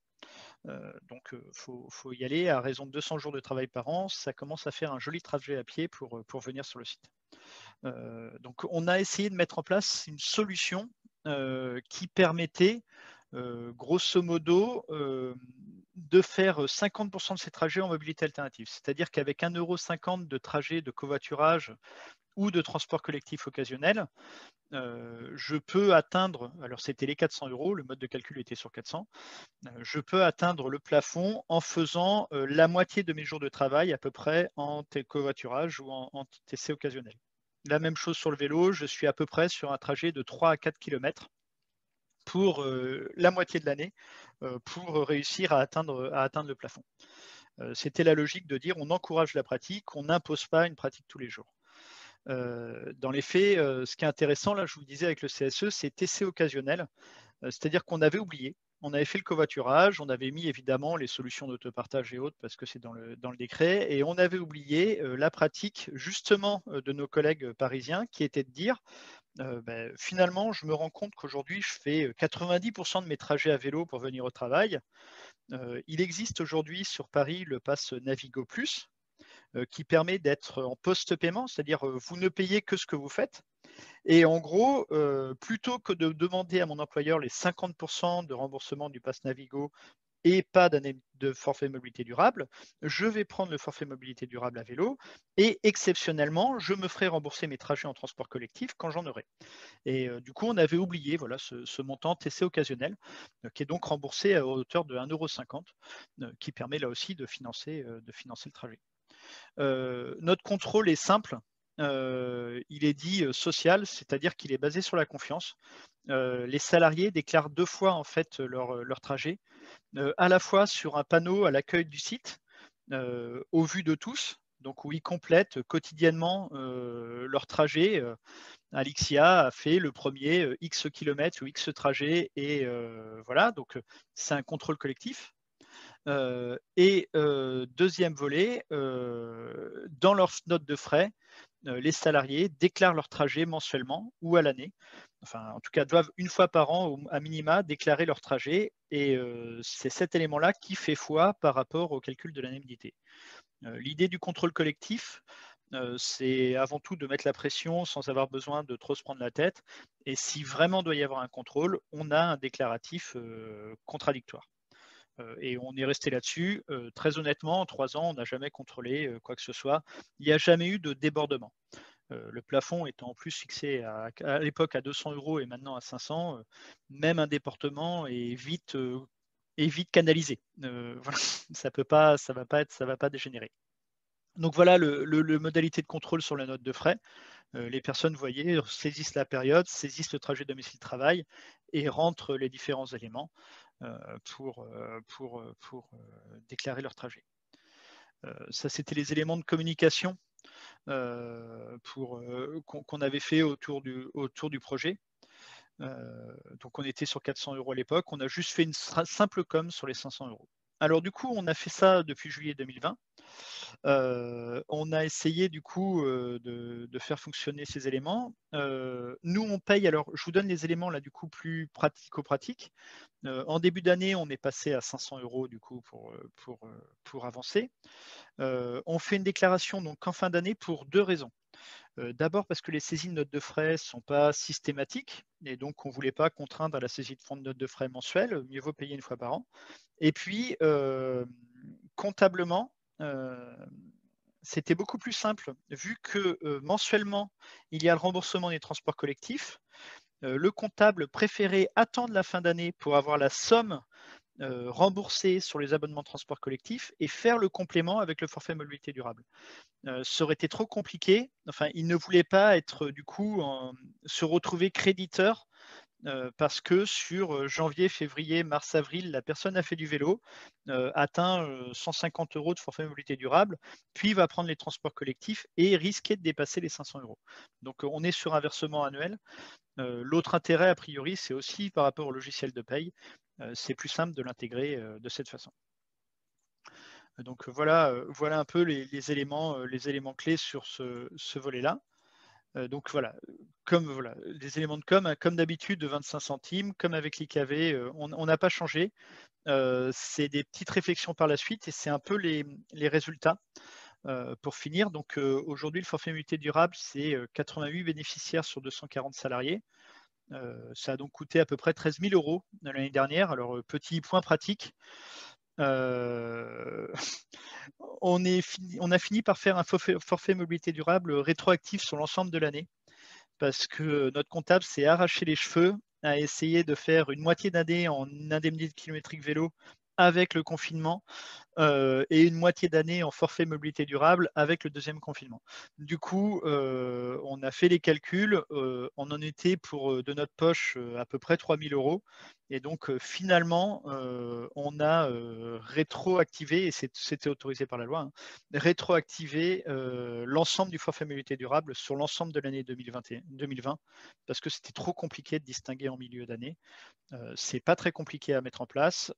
Donc, faut y aller à raison de 200 jours de travail par an. Ça commence à faire un joli trajet à pied pour venir sur le site. Donc on a essayé de mettre en place une solution qui permettait grosso modo de faire 50% de ces trajets en mobilité alternative. C'est-à-dire qu'avec 1,50 € de trajet de covoiturage ou de transport collectif occasionnel, je peux atteindre, alors c'était les 400 €, le mode de calcul était sur 400, je peux atteindre le plafond en faisant la moitié de mes jours de travail à peu près en covoiturage ou en TC occasionnel. La même chose sur le vélo, je suis à peu près sur un trajet de 3 à 4 km pour la moitié de l'année pour réussir à atteindre le plafond. C'était la logique de dire on encourage la pratique, on n'impose pas une pratique tous les jours. Dans les faits, ce qui est intéressant, là, je vous le disais avec le CSE, c'est TC occasionnel, c'est-à-dire qu'on avait oublié, on avait fait le covoiturage, on avait mis évidemment les solutions d'autopartage et autres parce que c'est dans le décret, et on avait oublié la pratique justement de nos collègues parisiens qui était de dire finalement, je me rends compte qu'aujourd'hui, je fais 90% de mes trajets à vélo pour venir au travail. Il existe aujourd'hui sur Paris le pass Navigo Plus qui permet d'être en post-paiement, c'est-à-dire vous ne payez que ce que vous faites. Et en gros, plutôt que de demander à mon employeur les 50% de remboursement du pass Navigo et pas d'année de forfait mobilité durable, je vais prendre le forfait mobilité durable à vélo et exceptionnellement, je me ferai rembourser mes trajets en transport collectif quand j'en aurai. Et du coup, on avait oublié voilà, ce montant TC occasionnel qui est donc remboursé à hauteur de 1,50 € qui permet là aussi de financer le trajet. Notre contrôle est simple. Il est dit social, c'est-à-dire qu'il est basé sur la confiance. Les salariés déclarent 2 fois en fait leur trajet, à la fois sur un panneau à l'accueil du site, au vu de tous, donc où ils complètent quotidiennement leur trajet. Alixia a fait le premier X kilomètres ou X trajet, et voilà, donc c'est un contrôle collectif. Et deuxième volet, dans leur note de frais, les salariés déclarent leur trajet mensuellement ou à l'année. Enfin, en tout cas, doivent une fois par an, à minima, déclarer leur trajet. Et c'est cet élément-là qui fait foi par rapport au calcul de l'indemnité. L'idée du contrôle collectif, c'est avant tout de mettre la pression sans avoir besoin de trop se prendre la tête. Et si vraiment doit y avoir un contrôle, on a un déclaratif contradictoire. Et on est resté là-dessus. Très honnêtement, en 3 ans, on n'a jamais contrôlé quoi que ce soit. Il n'y a jamais eu de débordement. Le plafond étant en plus fixé à l'époque à 200 € et maintenant à 500, même un déportement est vite canalisé. Voilà. Ça va pas dégénérer. Donc voilà le modalité de contrôle sur la note de frais. Les personnes, vous voyez, saisissent la période, saisissent le trajet domicile-travail et rentrent les différents éléments pour déclarer leur trajet. Ça, c'était les éléments de communication qu'on avait fait autour du projet. Donc on était sur 400 € à l'époque, on a juste fait une simple com sur les 500 €. Alors du coup, on a fait ça depuis juillet 2020. On a essayé du coup de faire fonctionner ces éléments. Nous, on paye, alors je vous donne les éléments là du coup plus pratico-pratiques. En début d'année, on est passé à 500 € du coup pour avancer. On fait une déclaration donc en fin d'année pour 2 raisons. D'abord parce que les saisies de notes de frais ne sont pas systématiques et donc on ne voulait pas contraindre à la saisie de fonds de notes de frais mensuelles, mieux vaut payer une fois par an. Et puis, comptablement, c'était beaucoup plus simple vu que mensuellement, il y a le remboursement des transports collectifs. Le comptable préférait attendre la fin d'année pour avoir la somme remboursée sur les abonnements de transport collectif et faire le complément avec le forfait mobilité durable. Ça aurait été trop compliqué. Enfin, il ne voulait pas être du coup se retrouver créditeur parce que sur janvier, février, mars, avril, la personne a fait du vélo, atteint 150 € de forfait mobilité durable, puis va prendre les transports collectifs et risquer de dépasser les 500 €. Donc on est sur un versement annuel. L'autre intérêt, a priori, c'est aussi par rapport au logiciel de paye. C'est plus simple de l'intégrer de cette façon. Donc voilà un peu les éléments clés sur ce volet-là. Donc voilà, des éléments de com, hein, comme d'habitude de 25 centimes, comme avec l'IKV, on n'a pas changé. C'est des petites réflexions par la suite et c'est un peu les résultats. Pour finir, donc aujourd'hui, le forfait mobilité durable, c'est 88 bénéficiaires sur 240 salariés. Ça a donc coûté à peu près 13 000 € l'année dernière. Alors, petit point pratique, on a fini par faire un forfait mobilité durable rétroactif sur l'ensemble de l'année, parce que notre comptable s'est arraché les cheveux à essayer de faire une moitié d'année en indemnité kilométrique vélo avec le confinement, et une moitié d'année en forfait mobilité durable avec le deuxième confinement. Du coup, on a fait les calculs, on en était pour de notre poche à peu près 3 000 €. Et donc finalement, on a rétroactivé, et c'était autorisé par la loi, hein, rétroactivé l'ensemble du forfait mobilité durable sur l'ensemble de l'année 2020, parce que c'était trop compliqué de distinguer en milieu d'année. C'est pas très compliqué à mettre en place,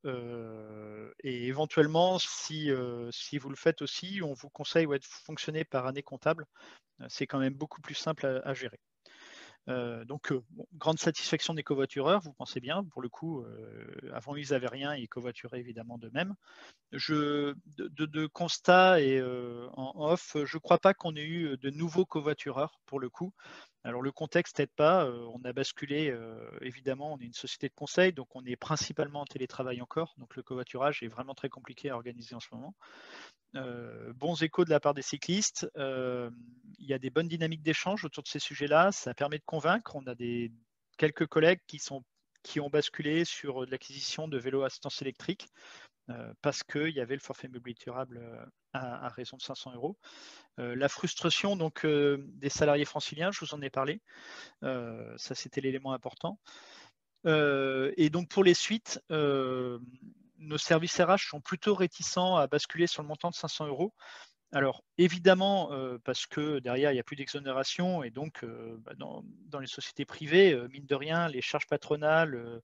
et éventuellement, si vous le faites aussi, on vous conseille de fonctionner par année comptable. C'est quand même beaucoup plus simple à gérer. Donc, grande satisfaction des covoitureurs, vous pensez bien. Pour le coup, avant, ils n'avaient rien, ils covoituraient évidemment d'eux-mêmes. De constat et en off, je ne crois pas qu'on ait eu de nouveaux covoitureurs pour le coup. Alors, le contexte n'aide pas. On a basculé, évidemment, on est une société de conseil, donc on est principalement en télétravail encore. Donc, le covoiturage est vraiment très compliqué à organiser en ce moment. Bons échos de la part des cyclistes. Il y a des bonnes dynamiques d'échange autour de ces sujets-là. Ça permet de convaincre. On a quelques collègues qui ont basculé sur de l'acquisition de vélos à assistance électrique parce qu'il y avait le forfait mobilité durable à raison de 500 €. La frustration donc, des salariés franciliens, je vous en ai parlé. Ça, c'était l'élément important. Et donc, pour les suites, nos services RH sont plutôt réticents à basculer sur le montant de 500 €. Alors, évidemment, parce que derrière, il n'y a plus d'exonération, et donc, dans les sociétés privées, mine de rien, les charges patronales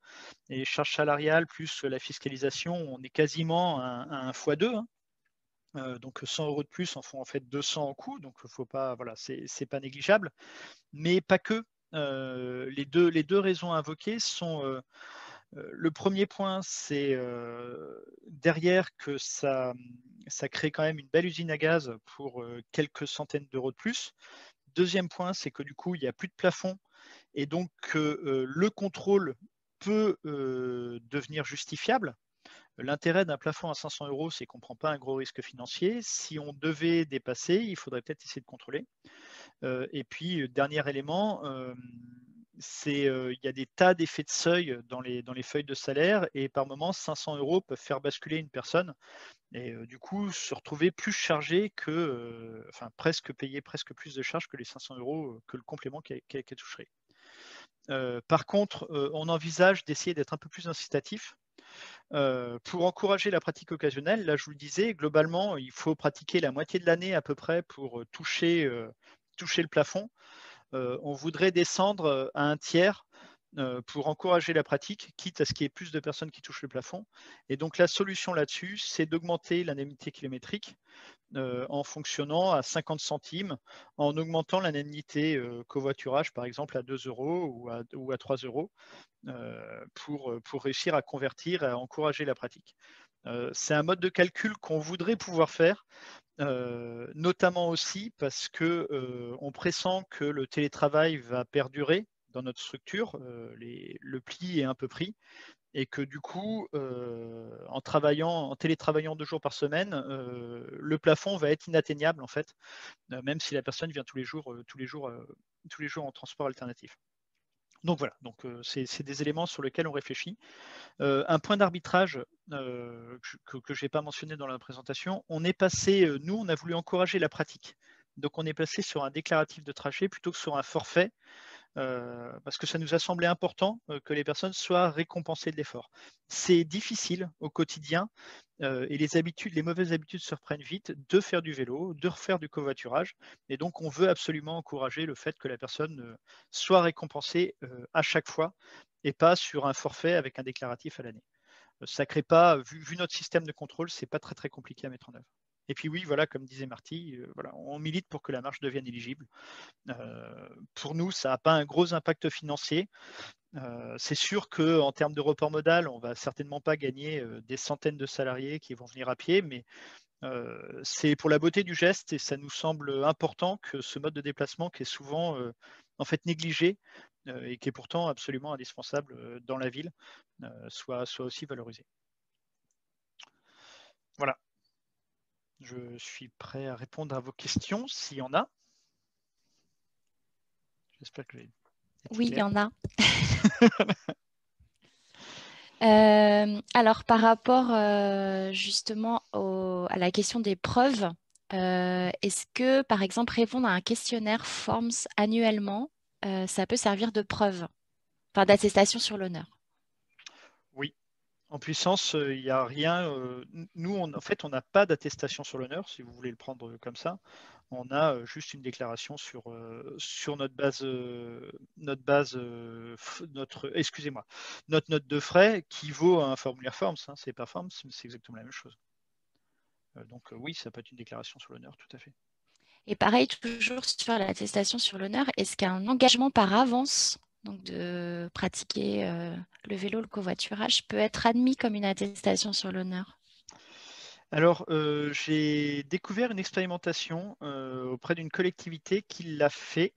et les charges salariales, plus la fiscalisation, on est quasiment à un x2, hein. Donc 100 € de plus en font en fait 200 en coût, donc faut pas, voilà, c'est pas négligeable, mais pas que. Les deux raisons invoquées sont, le premier point, c'est derrière que ça crée quand même une belle usine à gaz pour quelques centaines d'euros de plus. Deuxième point, c'est que du coup, il n'y a plus de plafond, et donc le contrôle peut devenir justifiable. L'intérêt d'un plafond à 500 €, c'est qu'on ne prend pas un gros risque financier. Si on devait dépasser, il faudrait peut-être essayer de contrôler. Et puis, dernier élément, il y a des tas d'effets de seuil dans les feuilles de salaire, et par moment, 500 € peuvent faire basculer une personne, et du coup, se retrouver plus chargé que, enfin, payer presque plus de charges que les 500 € que le complément qu'elle toucherait. Par contre, on envisage d'essayer d'être un peu plus incitatif pour encourager la pratique occasionnelle. Là, je vous le disais, globalement, il faut pratiquer la moitié de l'année à peu près pour toucher le plafond. On voudrait descendre à un tiers pour encourager la pratique, quitte à ce qu'il y ait plus de personnes qui touchent le plafond. Et donc, la solution là-dessus, c'est d'augmenter l'indemnité kilométrique en fonctionnant à 50 centimes, en augmentant l'indemnité covoiturage, par exemple, à 2 € ou à 3 € pour réussir à convertir et à encourager la pratique. C'est un mode de calcul qu'on voudrait pouvoir faire, notamment aussi parce qu'on pressent que le télétravail va perdurer dans notre structure. Le pli est un peu pris, et que du coup, en télétravaillant 2 jours par semaine, le plafond va être inatteignable en fait, même si la personne vient tous les jours en transport alternatif. Donc voilà, donc c'est des éléments sur lesquels on réfléchit. Un point d'arbitrage que je n'ai pas mentionné dans la présentation, on est passé, nous, on a voulu encourager la pratique. Donc on est passé sur un déclaratif de trajet plutôt que sur un forfait, parce que ça nous a semblé important que les personnes soient récompensées de l'effort. C'est difficile au quotidien, et les mauvaises habitudes se reprennent vite, de faire du vélo, de refaire du covoiturage, et donc on veut absolument encourager le fait que la personne soit récompensée à chaque fois, et pas sur un forfait avec un déclaratif à l'année. Ça crée pas, vu notre système de contrôle, c'est pas très très compliqué à mettre en œuvre. Et puis oui, voilà, comme disait Marty, voilà, on milite pour que la marche devienne éligible. Pour nous, ça n'a pas un gros impact financier. C'est sûr qu'en termes de report modal, on ne va certainement pas gagner des centaines de salariés qui vont venir à pied, mais C'est pour la beauté du geste et ça nous semble important que ce mode de déplacement qui est souvent en fait négligé et qui est pourtant absolument indispensable dans la ville soit aussi valorisé. Voilà. Je suis prêt à répondre à vos questions s'il y en a. J'espère que j'ai été Oui, il y clair. en a. Alors, par rapport justement à la question des preuves, est-ce que, par exemple, répondre à un questionnaire Forms annuellement, ça peut servir de preuve, enfin d'attestation sur l'honneur? Oui. En puissance, il n'y a rien. Nous, en fait, on n'a pas d'attestation sur l'honneur, si vous voulez le prendre comme ça. On a juste une déclaration sur notre excusez-moi, notre note de frais qui vaut un formulaire Forms. Hein, c'est pas Forms, mais c'est exactement la même chose. Donc oui, ça peut être une déclaration sur l'honneur, tout à fait. Et pareil, toujours sur l'attestation sur l'honneur, est-ce qu'un engagement par avance, donc de pratiquer le vélo, le covoiturage, peut être admis comme une attestation sur l'honneur? Alors, j'ai découvert une expérimentation auprès d'une collectivité qui l'a fait.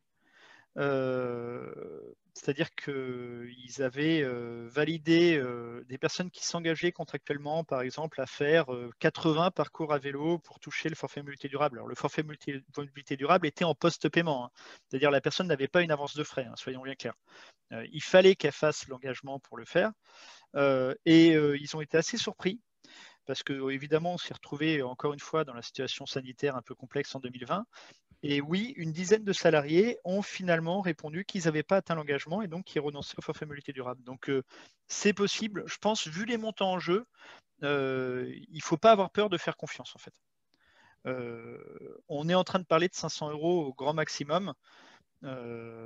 C'est-à-dire qu'ils avaient validé des personnes qui s'engageaient contractuellement, par exemple, à faire 80 parcours à vélo pour toucher le forfait mobilité durable. Alors, le forfait mobilité durable était en post-paiement, hein. C'est-à-dire la personne n'avait pas une avance de frais, hein, soyons bien clairs. Il fallait qu'elle fasse l'engagement pour le faire. Et ils ont été assez surpris parce que évidemment, on s'est retrouvé encore une fois dans la situation sanitaire un peu complexe en 2020. Et oui, une dizaine de salariés ont finalement répondu qu'ils n'avaient pas atteint l'engagement et donc qu'ils renonçaient au forfait mobilité durable. Donc c'est possible. Je pense, vu les montants en jeu, il ne faut pas avoir peur de faire confiance en fait. On est en train de parler de 500 € au grand maximum.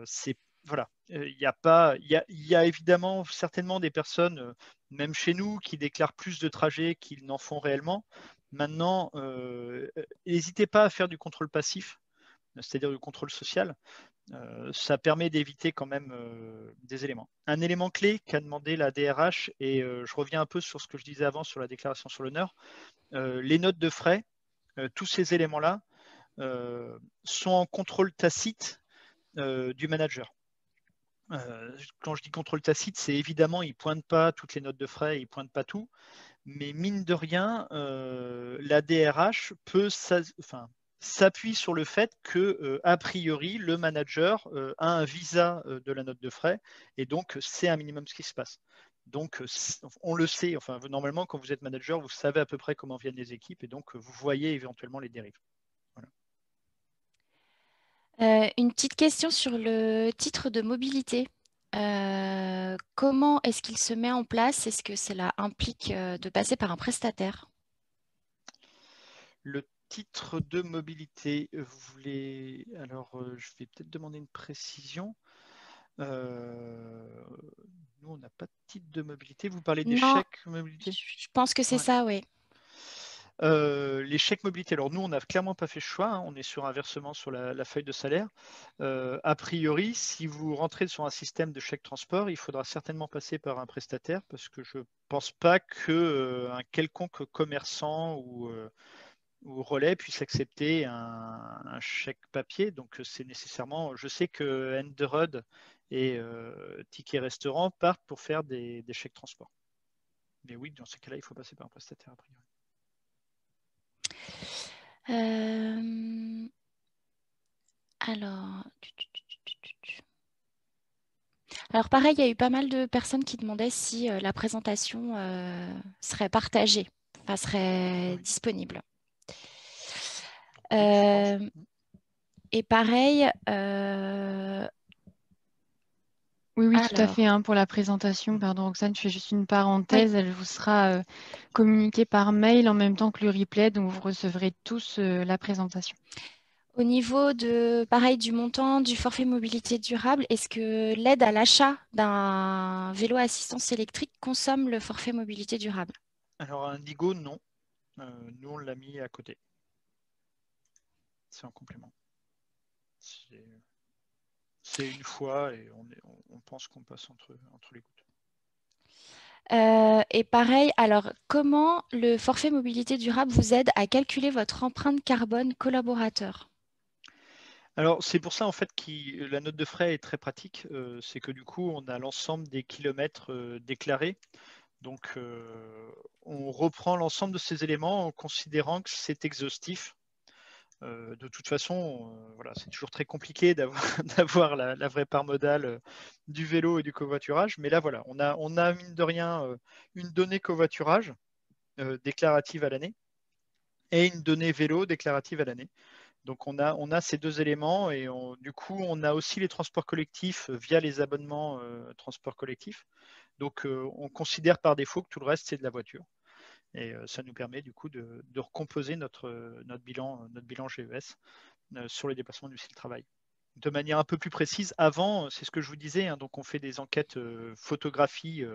C'est voilà, il y a évidemment certainement des personnes, même chez nous, qui déclarent plus de trajets qu'ils n'en font réellement. Maintenant, n'hésitez pas à faire du contrôle passif, c'est-à-dire du contrôle social. Ça permet d'éviter quand même des éléments. Un élément clé qu'a demandé la DRH, et je reviens un peu sur ce que je disais avant sur la déclaration sur l'honneur, les notes de frais, tous ces éléments-là sont en contrôle tacite du manager. Quand je dis contrôle tacite, c'est évidemment, il ne pointe pas toutes les notes de frais, il ne pointe pas tout, mais mine de rien, la DRH peut s'appuie sur le fait que, a priori, le manager a un visa de la note de frais, et donc c'est un minimum ce qui se passe. Donc, on le sait, enfin, normalement, quand vous êtes manager, vous savez à peu près comment viennent les équipes, et donc vous voyez éventuellement les dérives. Voilà. Une petite question sur le titre de mobilité. Comment est-ce qu'il se met en place? Est-ce que cela implique de passer par un prestataire? Le titre de mobilité, vous voulez. Alors, je vais peut-être demander une précision. Nous, on n'a pas de titre de mobilité. Vous parlez des Non, chèques mobilité? je pense que c'est Ouais. ça, oui. Les chèques mobilité. Alors, nous, on n'a clairement pas fait le choix, hein. On est sur un versement sur la feuille de salaire. A priori, si vous rentrez sur un système de chèque transport, il faudra certainement passer par un prestataire parce que je ne pense pas qu'un quelconque commerçant ou relais puisse accepter un chèque papier. Donc, c'est nécessairement. Je sais que Enderud et Ticket Restaurant partent pour faire des chèques transport. Mais oui, dans ces cas-là, il faut passer par un prestataire a priori. Alors, alors pareil, il y a eu pas mal de personnes qui demandaient si la présentation serait partagée, enfin serait Oui. disponible. Oui, je pense. Et pareil, Oui, tout à fait. alors, Hein, pour la présentation, pardon, Roxane, je fais juste une oui, parenthèse. Elle vous sera communiquée par mail en même temps que le replay, donc vous recevrez tous la présentation. au niveau de, pareil, du montant du forfait mobilité durable, est-ce que l'aide à l'achat d'un vélo à assistance électrique consomme le forfait mobilité durable? Alors, Indigo, non. Nous, on l'a mis à côté. C'est en complément. C'est une fois et on pense qu'on passe entre les gouttes. Et pareil, alors comment le forfait mobilité durable vous aide à calculer votre empreinte carbone collaborateur? Alors, c'est pour ça en fait que la note de frais est très pratique. C'est que du coup, on a l'ensemble des kilomètres déclarés. Donc, on reprend l'ensemble de ces éléments en considérant que c'est exhaustif. De toute façon, voilà, c'est toujours très compliqué d'avoir la vraie part modale du vélo et du covoiturage. Mais là, voilà, on a mine de rien une donnée covoiturage déclarative à l'année et une donnée vélo déclarative à l'année. Donc on a ces deux éléments et du coup on a aussi les transports collectifs via les abonnements transports collectifs. Donc on considère par défaut que tout le reste c'est de la voiture. Et ça nous permet du coup de recomposer notre bilan GES sur les déplacements du site travail. De manière un peu plus précise, avant, c'est ce que je vous disais, hein, donc on fait des enquêtes photographie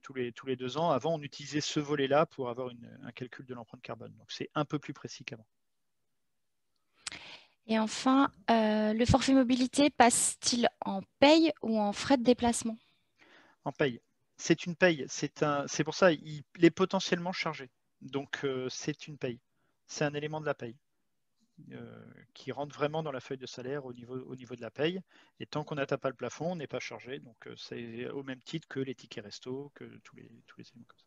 tous les 2 ans. Avant, on utilisait ce volet-là pour avoir un calcul de l'empreinte carbone. Donc c'est un peu plus précis qu'avant. Et enfin, le forfait mobilité passe-t-il en paye ou en frais de déplacement? En paye. C'est une paye. C'est pour ça il est potentiellement chargé. Donc c'est une paye. C'est un élément de la paye qui rentre vraiment dans la feuille de salaire au niveau de la paye. Et tant qu'on n'atteint pas le plafond, on n'est pas chargé. Donc c'est au même titre que les tickets resto, que tous les éléments comme ça.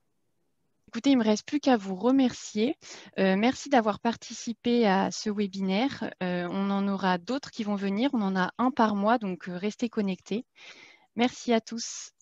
Écoutez, il ne me reste plus qu'à vous remercier. Merci d'avoir participé à ce webinaire. On en aura d'autres qui vont venir. On en a un par mois, donc restez connectés. Merci à tous.